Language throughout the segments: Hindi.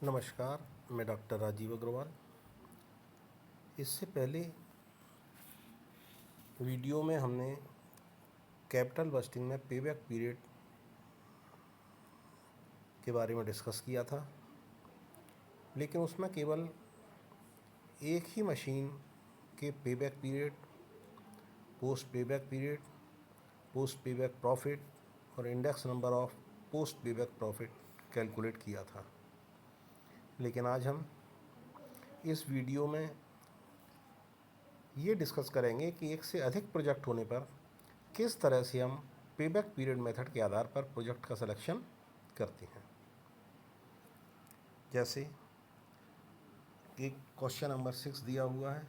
नमस्कार, मैं डॉक्टर राजीव अग्रवाल। इससे पहले वीडियो में हमने कैपिटल बस्टिंग में पेबैक पीरियड के बारे में डिस्कस किया था, लेकिन उसमें केवल एक ही मशीन के payback period, post payback period, post payback profit और index number of post payback profit calculate किया था। लेकिन आज हम इस वीडियो में ये डिस्कस करेंगे कि एक से अधिक प्रोजेक्ट होने पर किस तरह से हम पेबैक पीरियड मेथड के आधार पर प्रोजेक्ट का सिलेक्शन करते हैं। जैसे एक क्वेश्चन नंबर 6 दिया हुआ है,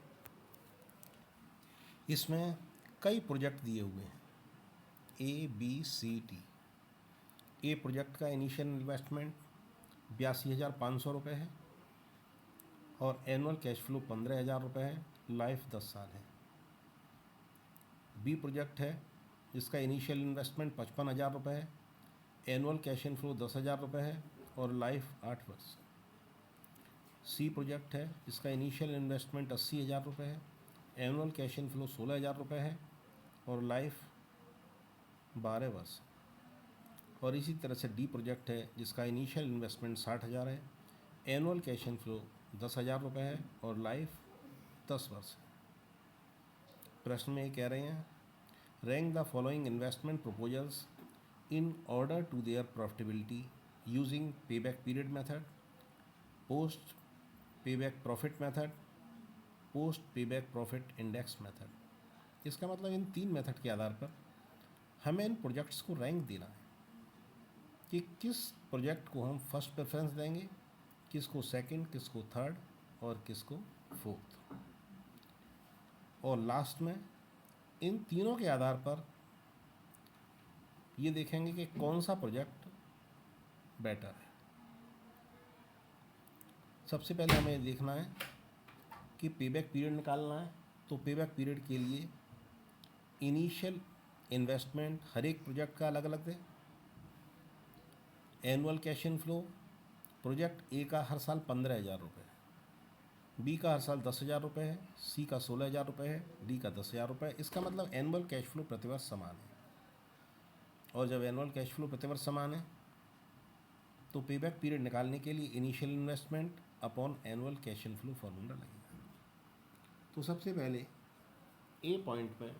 इसमें कई प्रोजेक्ट दिए हुए हैं ABCD। ए प्रोजेक्ट का इनिशियल इन्वेस्टमेंट 82,500 रुपये है और एनुअल कैश फ्लो 15,000 रुपये है, लाइफ 10 साल है। बी प्रोजेक्ट है जिसका इनिशियल इन्वेस्टमेंट 55,000 रुपये है, एनुअल कैश इन फ्लो 10,000 रुपये है और लाइफ 8 वर्ष। सी प्रोजेक्ट है जिसका इनिशियल इन्वेस्टमेंट 80,000 रुपये है, एनुअल कैश इन फ्लो 16,000 रुपये है और लाइफ 12 वर्ष। और इसी तरह से डी प्रोजेक्ट है जिसका इनिशियल इन्वेस्टमेंट 60,000 है, एनुअल कैश इन फ्लो 10,000 रुपये है और लाइफ 10 वर्ष है। प्रश्न में ये कह रहे हैं, rank the following investment proposals in order to their profitability using payback period method, post payback profit method, post payback profit index method. इसका मतलब इन तीन मेथड के आधार पर हमें इन प्रोजेक्ट्स को रैंक देना है कि किस प्रोजेक्ट को हम फर्स्ट प्रेफरेंस देंगे, किसको सेकंड, किसको थर्ड और किसको फोर्थ। और लास्ट में इन तीनों के आधार पर ये देखेंगे कि कौन सा प्रोजेक्ट बेटर है। सबसे पहले हमें ये देखना है कि पेबैक पीरियड निकालना है। तो पेबैक पीरियड के लिए इनिशियल इन्वेस्टमेंट हर एक प्रोजेक्ट का अलग अलग है। Annual cash in flow project A का हर साल 15,000 रुपये है, बी का हर साल 10,000 रुपये है, सी का 16,000 रुपये है, डी का 10,000 रुपये है। इसका मतलब एनुअल कैश फ्लो प्रतिवर्ष समान है। और जब एनुअल कैश फ्लो प्रतिवर्ष समान है तो पेबैक पीरियड निकालने के लिए initial investment upon annual cash in flow formula लगेगा। तो सबसे पहले ए पॉइंट पर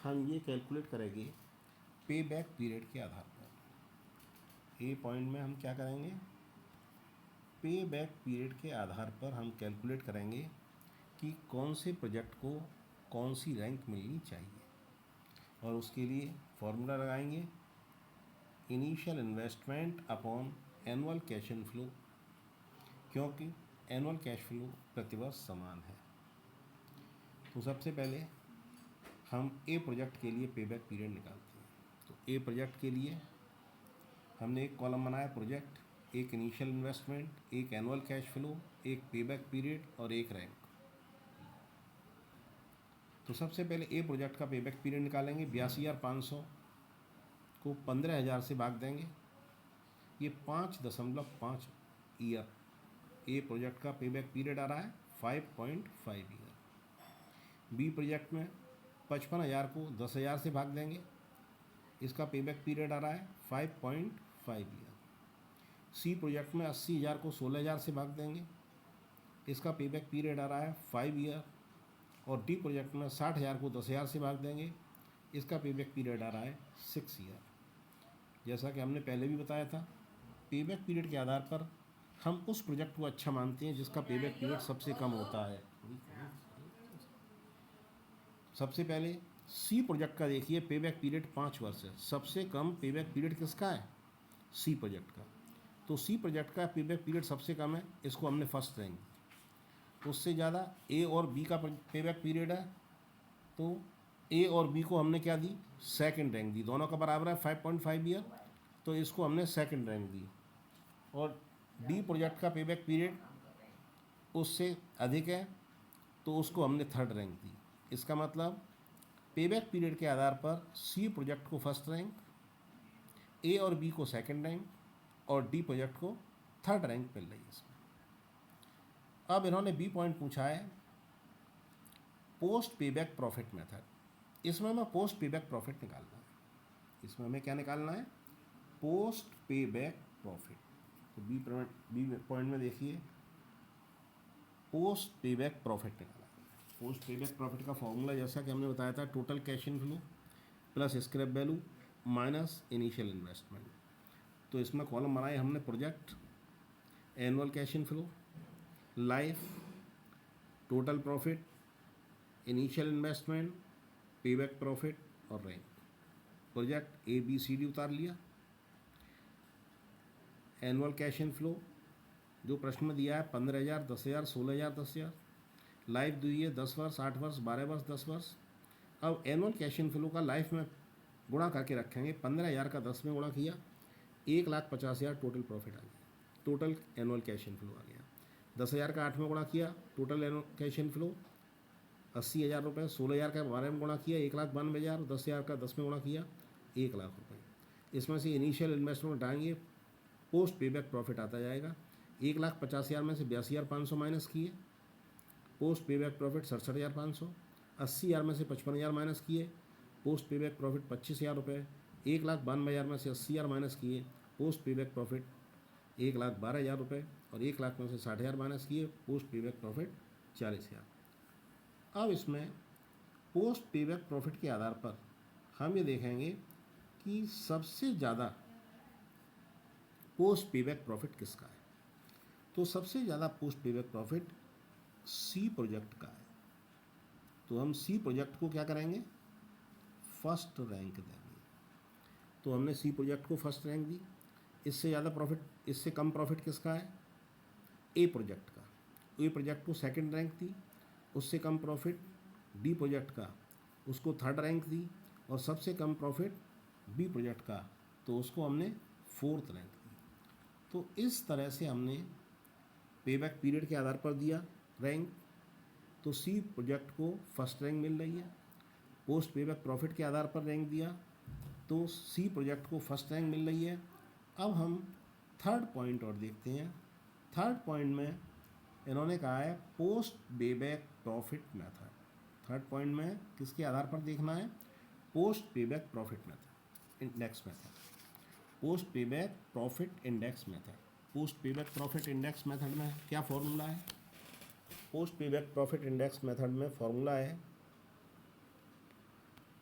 हम ये कैलकुलेट करेंगे पेबैक पीरियड के आधार पर। ए पॉइंट में हम क्या करेंगे, पेबैक पीरियड के आधार पर हम कैलकुलेट करेंगे कि कौन से प्रोजेक्ट को कौन सी रैंक मिलनी चाहिए। और उसके लिए फॉर्मूला लगाएंगे initial investment upon annual cash in flow, क्योंकि एनुअल कैश फ्लो प्रतिवर्ष समान है। तो सबसे पहले हम ए प्रोजेक्ट के लिए पेबैक पीरियड निकालते हैं। तो ए प्रोजेक्ट के लिए हमने एक कॉलम बनाया प्रोजेक्ट, एक इनिशियल इन्वेस्टमेंट, एक एनुअल कैश फ्लो, एक पेबैक पीरियड और एक रैंक। तो सबसे पहले ए प्रोजेक्ट का पेबैक पीरियड निकालेंगे। 82,500 को 15,000 से भाग देंगे, ये 5.5 ईयर ए प्रोजेक्ट का पेबैक पीरियड आ रहा है, 5.5 ईयर। बी प्रोजेक्ट में 55,000 को 10,000 से भाग देंगे, इसका पेबैक पीरियड आ रहा है 5.5 ईयर। सी प्रोजेक्ट में 80,000 को 16,000 से भाग देंगे, इसका पेबैक पीरियड आ रहा है 5 ईयर। और डी प्रोजेक्ट में 60,000 को 10,000 से भाग देंगे, इसका पेबैक पीरियड आ रहा है 6 ईयर। जैसा कि हमने पहले भी बताया था, पेबैक पीरियड के आधार पर हम उस प्रोजेक्ट को अच्छा मानते हैं जिसका पेबैक पीरियड सबसे कम होता है। सबसे पहले सी प्रोजेक्ट का देखिए, पेबैक पीरियड 5 वर्ष है। सबसे कम पेबैक पीरियड किसका है, सी प्रोजेक्ट का। तो सी प्रोजेक्ट का पेबैक पीरियड सबसे कम है, इसको हमने फर्स्ट रैंक दी। उससे ज़्यादा ए और बी का पेबैक पीरियड है, तो ए और बी को हमने क्या दी, सेकंड रैंक दी। दोनों का बराबर है 5.5 ईयर, तो इसको हमने सेकंड रैंक दी। और डी प्रोजेक्ट का पेबैक पीरियड उससे अधिक है, तो उसको हमने थर्ड रैंक दी। इसका मतलब पेबैक पीरियड के आधार पर सी प्रोजेक्ट को फर्स्ट रैंक, ए और बी को सेकंड रैंक और डी प्रोजेक्ट को थर्ड रैंक मिल रही है इसमें। अब इन्होंने बी पॉइंट पूछा है पोस्ट पेबैक प्रॉफिट मेथड। इसमें हमें पोस्ट पेबैक प्रॉफिट निकालना है। इसमें हमें क्या निकालना है? Post payback profit. तो बी पॉइंट में देखिए पोस्ट पेबैक प्रॉफिट निकाला। पोस्ट पेबैक प्रॉफिट का फॉर्मूला जैसा कि हमने बताया था, total cash in flow plus scrap value minus initial investment. तो इसमें कॉलम बनाए हमने project, annual cash in flow, life, total profit, initial investment, payback profit और rank. Project A B C D उतार लिया। एनुअल कैश इन फ्लो जो प्रश्न में दिया है 15,000, 10,000, 16,000, 10,000। लाइफ दी है 10 वर्ष, 8 वर्ष, 12 वर्ष, 10 वर्ष। अब एनुअल कैश इन फ्लो का लाइफ में गुणा करके रखेंगे। 15,000 का 10 में गुणा किया, 1,50,000 टोटल प्रॉफिट आ गया, total annual cash in flow आ गया। 10,000 का 8 में गुणा किया, total annual cash in flow 80,000 रुपये। 16,000 का 12 में गुणा किया, 1,92,000। 10,000 का 10 में गुणा किया, 1,00,000 रुपये। इसमें से इनिशियल इन्वेस्टमेंट हटाएंगे, पोस्ट पेबैक प्रॉफिट आता जाएगा। 1,50,000 में से 82,500 माइनस किए, पोस्ट पेबैक प्रॉफिट 67,500। 80,000 में से 55,000 माइनस किए, पोस्ट पेबैक प्रॉफिट 25,000 रुपये। 1,92,000 में से 80,000 माइनस किए, पोस्ट पेबैक प्रॉफिट 1,12,000 रुपये। और 1,00,000 में से 60,000 माइनस किए, पोस्ट पेबैक प्रॉफिट 40,000। अब इसमें पोस्ट पेबैक प्रॉफिट के आधार पर हम ये देखेंगे कि सबसे ज़्यादा पोस्ट पेबैक प्रॉफिट किसका है। तो सबसे ज़्यादा पोस्ट पेबैक प्रॉफिट सी प्रोजेक्ट का है। तो हम सी प्रोजेक्ट को क्या करेंगे? फर्स्ट रैंक देंगे। तो हमने सी प्रोजेक्ट को फर्स्ट रैंक दी। इससे ज़्यादा प्रॉफिट, इससे कम प्रॉफिट किसका है? ए प्रोजेक्ट का। ए प्रोजेक्ट को सेकंड रैंक दी। उससे कम प्रॉफिट डी प्रोजेक्ट का, उसको थर्ड रैंक दी। और सबसे कम प्रॉफिट बी प्रोजेक्ट का, तो उसको हमने फोर्थ रैंक दी। तो इस तरह से हमने पेबैक पीरियड के आधार पर दिया रैंक। तो सी प्रोजेक्ट को फर्स्ट रैंक मिल रही है। पोस्ट पेबैक प्रॉफिट के आधार पर रैंक दिया तो सी प्रोजेक्ट को फर्स्ट रैंक मिल रही है। अब हम थर्ड पॉइंट और देखते हैं। थर्ड पॉइंट में इन्होंने कहा है post payback profit method. Third point में किसके आधार पर देखना है? Post payback profit method, index method. Post payback profit index method. Post payback profit index method में क्या फॉर्मूला है? Post payback profit index method में फॉर्मूला है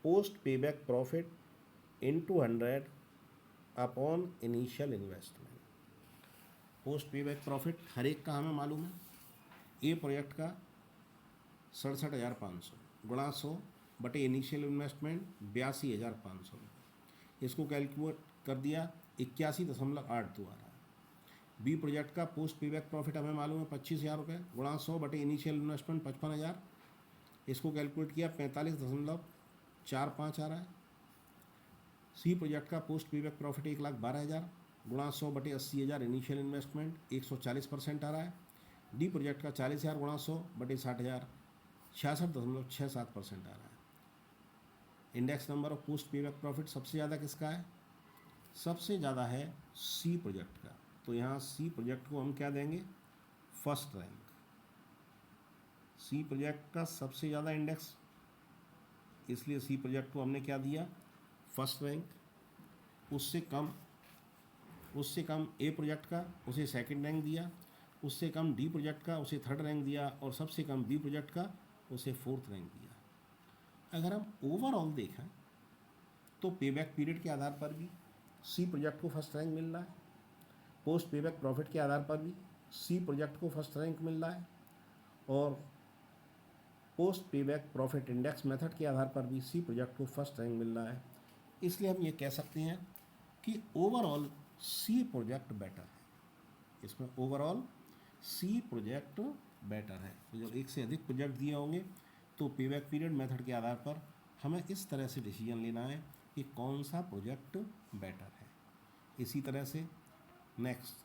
post payback profit into 100 upon initial investment. Post payback profit हर एक का हमें मालूम है। ए प्रोजेक्ट का 67,500 गुणा 100 बटे इनिशियल इन्वेस्टमेंट 82,500। इसको कैलकुलेट कर दिया, 81.82 आ रहा है। बी प्रोजेक्ट का पोस्ट पेबैक प्रॉफिट हमें मालूम है 25,000 रुपये गुणा 100 बटे इनिशियल इन्वेस्टमेंट 55,000। इसको कैलकुलेट किया, 45.45 आ रहा है। सी प्रोजेक्ट का पोस्ट पेबैक प्रॉफिट 1,12,000 गुणा 100 बटे 80,000 इनिशियल इन्वेस्टमेंट 140% आ रहा है। डी प्रोजेक्ट का 40,000 गुणा 100 बटे 60,000 66.67% आ रहा है। Index number of post payback profit सबसे ज़्यादा किसका है? सबसे ज़्यादा है सी प्रोजेक्ट का। तो यहाँ सी प्रोजेक्ट को हम क्या देंगे? First rank. सी प्रोजेक्ट का सबसे ज़्यादा इंडेक्स, इसलिए सी प्रोजेक्ट को हमने क्या दिया? First rank. उससे कम ए प्रोजेक्ट का, उसे सेकंड रैंक दिया। उससे कम डी प्रोजेक्ट का, उसे थर्ड रैंक दिया। और सबसे कम बी प्रोजेक्ट का, उसे फोर्थ रैंक दिया। अगर हम ओवरऑल देखें तो पेबैक पीरियड के आधार पर भी सी प्रोजेक्ट को फर्स्ट रैंक मिल रहा है। पोस्ट पेबैक प्रॉफिट के आधार पर भी सी प्रोजेक्ट को फर्स्ट रैंक मिल रहा है। और post payback profit index method के आधार पर भी सी प्रोजेक्ट को फर्स्ट रैंक मिल रहा है। इसलिए हम ये कह सकते हैं कि ओवरऑल सी प्रोजेक्ट बेटर है। इसमें ओवरऑल सी प्रोजेक्ट बेटर है। तो जब एक से अधिक प्रोजेक्ट दिए होंगे तो पेबैक पीरियड मेथड के आधार पर हमें इस तरह से डिसीजन लेना है कि कौन सा प्रोजेक्ट बेटर है। इसी तरह से नेक्स्ट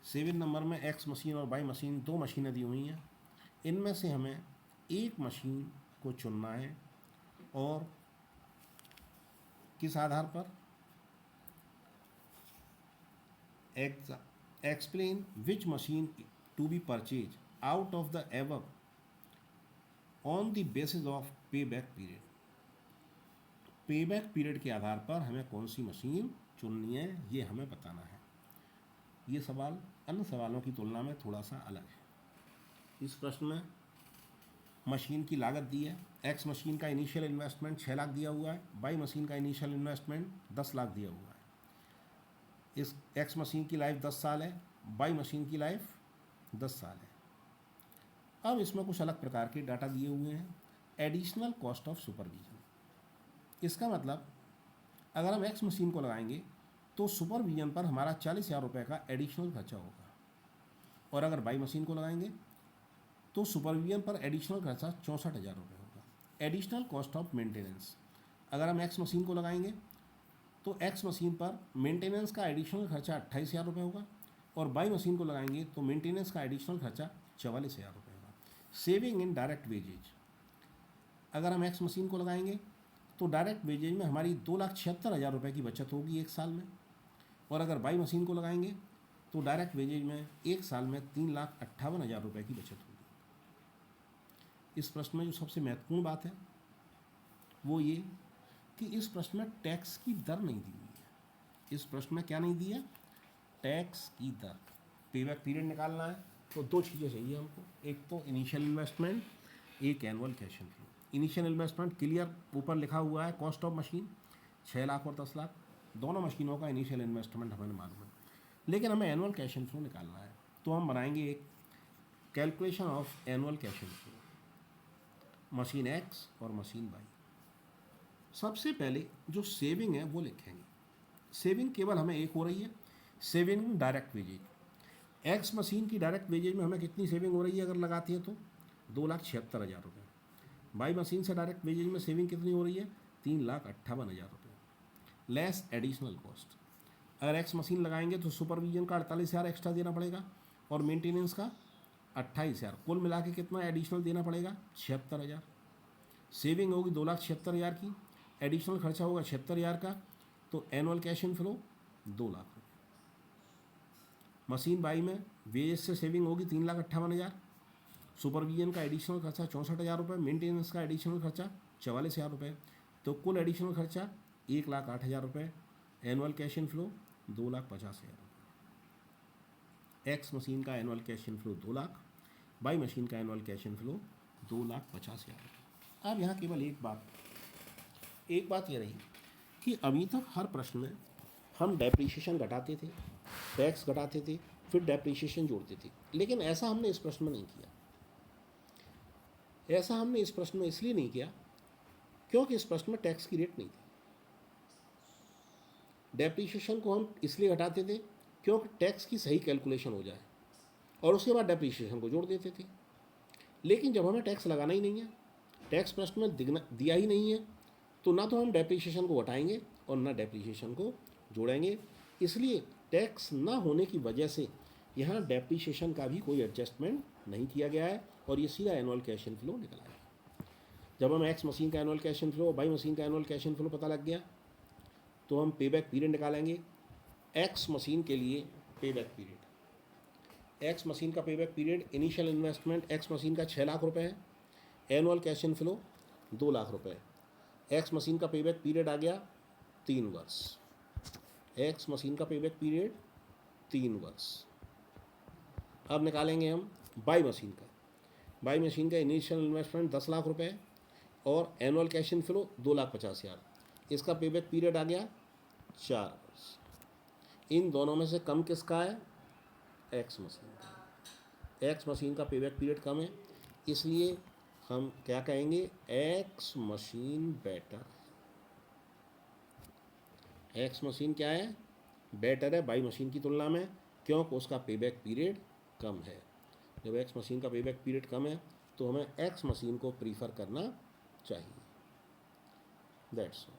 7 नंबर में एक्स मशीन और वाई मशीन, दो मशीनें दी हुई हैं। इनमें से हमें एक मशीन को चुनना है और किस आधार पर? Explain which machine to be purchased out of the above on the basis of payback period. Payback period के आधार पर हमें कौन सी मशीन चुननी है ये हमें बताना है। ये सवाल अन्य सवालों की तुलना में थोड़ा सा अलग है। इस प्रश्न में मशीन की लागत दी है। एक्स मशीन का इनिशियल इन्वेस्टमेंट 6 लाख दिया हुआ है, वाई मशीन का इनिशियल इन्वेस्टमेंट 10 लाख दिया हुआ है। इस एक्स मशीन की लाइफ 10 साल है, वाई मशीन की लाइफ 10 साल है। अब इसमें कुछ अलग प्रकार के डाटा दिए हुए हैं। एडिशनल कॉस्ट ऑफ सुपरविजन, इसका मतलब अगर हम एक्स मशीन को लगाएंगे तो सुपरविजन पर हमारा 40,000 रुपये का एडिशनल खर्चा होगा, और अगर वाई मशीन को लगाएंगे तो सुपरविजन पर एडिशनल खर्चा 64,000 रुपये होगा। एडिशनल कॉस्ट ऑफ मेंटेनेंस, अगर हम एक्स मशीन को लगाएंगे तो एक्स मशीन पर मेंटेनेंस का एडिशनल खर्चा 28,000 रुपये होगा, और वाई मशीन को लगाएंगे तो मेंटेनेंस का एडिशनल खर्चा 44,000 रुपये होगा। सेविंग इन डायरेक्ट वेजेज, अगर हम एक्स मशीन को लगाएंगे तो डायरेक्ट वेजेज में हमारी 2,76,000 रुपये की बचत होगी एक साल में, और अगर वाई मशीन को लगाएंगे तो डायरेक्ट वेजेज में एक साल में 3,58,000 रुपये की बचत होगी। इस प्रश्न में जो सबसे महत्वपूर्ण बात है वो ये कि इस प्रश्न में टैक्स की दर नहीं दी हुई है। इस प्रश्न में क्या नहीं दी है? टैक्स की दर। पेबैक पीरियड निकालना है तो दो चीज़ें चाहिए हमको, एक तो इनिशियल इन्वेस्टमेंट, एक annual cash inflow. Initial investment clear ऊपर लिखा हुआ है, कॉस्ट ऑफ मशीन 6 लाख और 10 लाख, दोनों मशीनों का इनिशियल इन्वेस्टमेंट हमें मालूम है। लेकिन हमें एनुअल कैश इनफ्लो निकालना है, तो हम बनाएंगे एक calculation of annual cash inflow, machine x और मशीन वाई। सबसे पहले जो सेविंग है वो लिखेंगे। सेविंग केवल हमें एक हो रही है, saving direct wages. X machine की डायरेक्ट वेजेज में हमें कितनी सेविंग हो रही है अगर लगाती है तो 2,76,000 रुपये। वाई मशीन से डायरेक्ट वेजेज में सेविंग कितनी हो रही है? 3,58,000 रुपये लेस एडिशनल कॉस्ट। अगर एक्स मशीन लगाएंगे तो सुपरविजन का 48,000 एक्स्ट्रा देना पड़ेगा और मेंटेनेंस का 28,000, कुल मिला के कितना एडिशनल देना पड़ेगा? 76,000। सेविंग होगी 2,76,000 की, एडिशनल खर्चा होगा 76,000 का, तो एनुअल कैश इनफ्लो 2 लाख रुपये। मशीन बाई में वेजेस से सेविंग होगी 3,58,000, सुपरविजन का एडिशनल खर्चा 64,000 रुपये, मेंटेनेंस का एडिशनल खर्चा 44,000 रुपये, तो कुल एडिशनल खर्चा 1,08,000 रुपये। एनुअल कैश इनफ्लो 2,50,000 रुपये। एक्स मशीन का annual cash inflow 2 lakh, by machine का एनुअल कैश इनफ्लो 2,50,000 रुपये। अब यहाँ केवल एक बात ये रही कि अभी तक हर प्रश्न में हम डेप्रीशिएशन घटाते थे, टैक्स घटाते थे, फिर डेप्रीशिएशन जोड़ते थे, लेकिन ऐसा हमने इस प्रश्न में नहीं किया। ऐसा हमने इस प्रश्न में इसलिए नहीं किया क्योंकि इस प्रश्न में टैक्स की रेट नहीं थी। डेप्रीशिएशन को हम इसलिए घटाते थे क्योंकि टैक्स की सही कैलकुलेशन हो जाए, और उसके बाद डेप्रीशिएशन को जोड़ देते थे। लेकिन जब हमें टैक्स लगाना ही नहीं है, टैक्स प्रश्न में दिया ही नहीं है, तो ना तो हम डेप्रीशिएशन को घटाएंगे और ना डेप्रीशिएशन को जोड़ेंगे। इसलिए टैक्स ना होने की वजह से यहाँ डेप्रीशिएशन का भी कोई एडजस्टमेंट नहीं किया गया है, और ये सीधा एनुअल कैश इनफ्लो निकल आया। जब हम एक्स मशीन का annual cash inflow, y machine का एनुअल कैश इनफ्लो पता लग गया, तो हम पेबैक पीरियड निकालेंगे। एक्स मशीन के लिए पेबैक पीरियड, एक्स मशीन का payback period, initial investment x machine का 6 लाख रुपये है, एनुअल कैश इनफ्लो 2 लाख रुपये। एक्स मशीन का पेबैक पीरियड आ गया 3 वर्ष। एक्स मशीन का पेबैक पीरियड 3 वर्ष। अब निकालेंगे हम वाई मशीन का। वाई मशीन का इनिशियल इन्वेस्टमेंट 10 लाख रुपये और एनुअल कैश इनफ्लो 2,50,000। इसका पेबैक पीरियड आ गया 4 वर्ष। इन दोनों में से कम किसका है? एक्स मशीन का। एक्स मशीन का पेबैक पीरियड कम है, इसलिए हम क्या कहेंगे? X machine better. X machine क्या है? बेटर है वाई मशीन की तुलना में, क्योंकि उसका पेबैक पीरियड कम है। जब एक्स मशीन का पेबैक पीरियड कम है तो हमें एक्स मशीन को प्रीफर करना चाहिए। That's all.